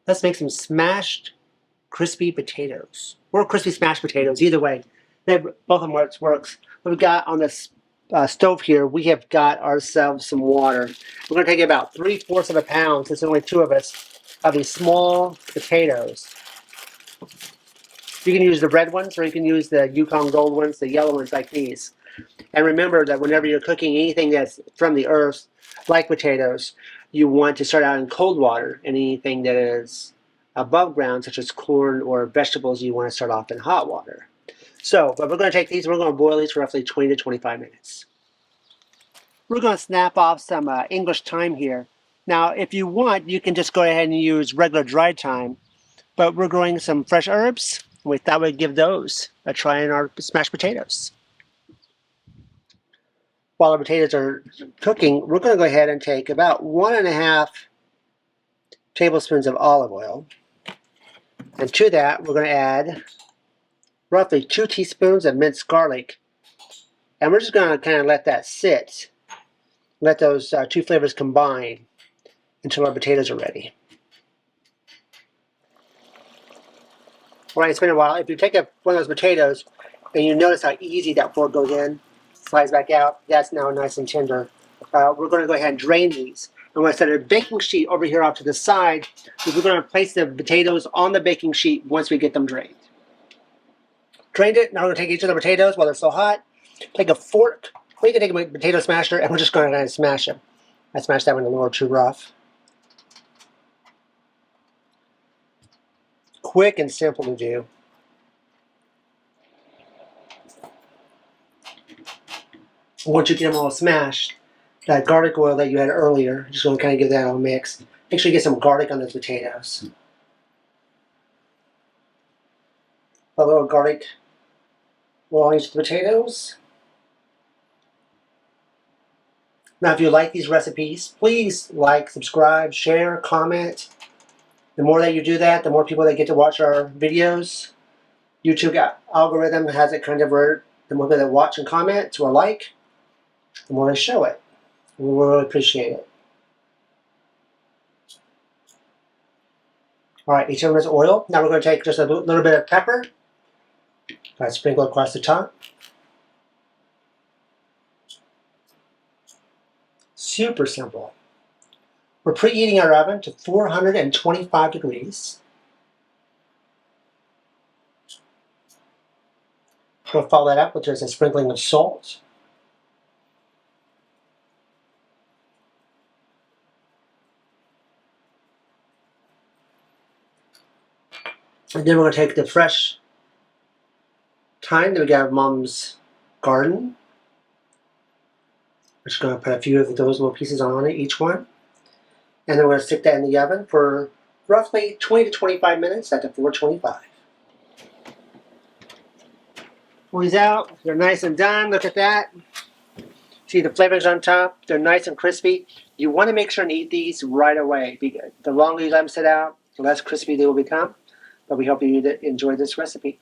Let's make some smashed crispy potatoes. Or crispy smashed potatoes, either way. Both of them works. What we've got on this stove here, we have got ourselves some water. We're going to take about 3/4 of a pound, since there's only 2 of us, of these small potatoes. You can use the red ones, or you can use the Yukon Gold ones, the yellow ones like these. And remember that whenever you're cooking anything that's from the earth, like potatoes, you want to start out in cold water, and anything that is above ground, such as corn or vegetables, you want to start off in hot water. So, but we're going to take these, we're going to boil these for roughly 20 to 25 minutes. We're going to snap off some English thyme here. Now, if you want, you can just go ahead and use regular dried thyme, but we're growing some fresh herbs. We thought we'd give those a try in our smashed potatoes. While our potatoes are cooking, we're going to go ahead and take about 1.5 tablespoons of olive oil. And to that, we're going to add roughly 2 teaspoons of minced garlic. And we're just going to kind of let that sit. Let those 2 flavors combine until our potatoes are ready. Alright, it's been a while. If you take one of those potatoes and you notice how easy that fork goes in, slides back out, that's now nice and tender. We're going to go ahead and drain these. I'm going to set a baking sheet over here off to the side. We're going to place the potatoes on the baking sheet once we get them drained. Drained it. Now we're going to take each of the potatoes while they're still hot. Take a fork, or you can take a potato smasher, and we're just going to smash them. I smashed that one a little too rough. Quick and simple to do. Once you get them all smashed, that garlic oil that you had earlier, just going to kind of give that a mix. Make sure you get some garlic on those potatoes. A little garlic oil on each of the potatoes. Now, if you like these recipes, please like, subscribe, share, comment. The more that you do that, the more people that get to watch our videos. YouTube algorithm has it kind of where the more people that watch and comment or like, the more they show it. We really appreciate it. Alright, each of them is oil. Now we're going to take just a little bit of pepper. Sprinkle across the top. Super simple. We're preheating our oven to 425 degrees. We'll follow that up with just a sprinkling of salt. And then we're going to take the fresh thyme that we got out of Mom's garden. We're just going to put a few of those little pieces on it, each one. And then we're going to stick that in the oven for roughly 20 to 25 minutes at the 425. Pull these out. They're nice and done. Look at that. See the flavors on top? They're nice and crispy. You want to make sure and eat these right away. The longer you let them sit out, the less crispy they will become. But we hope you enjoy this recipe.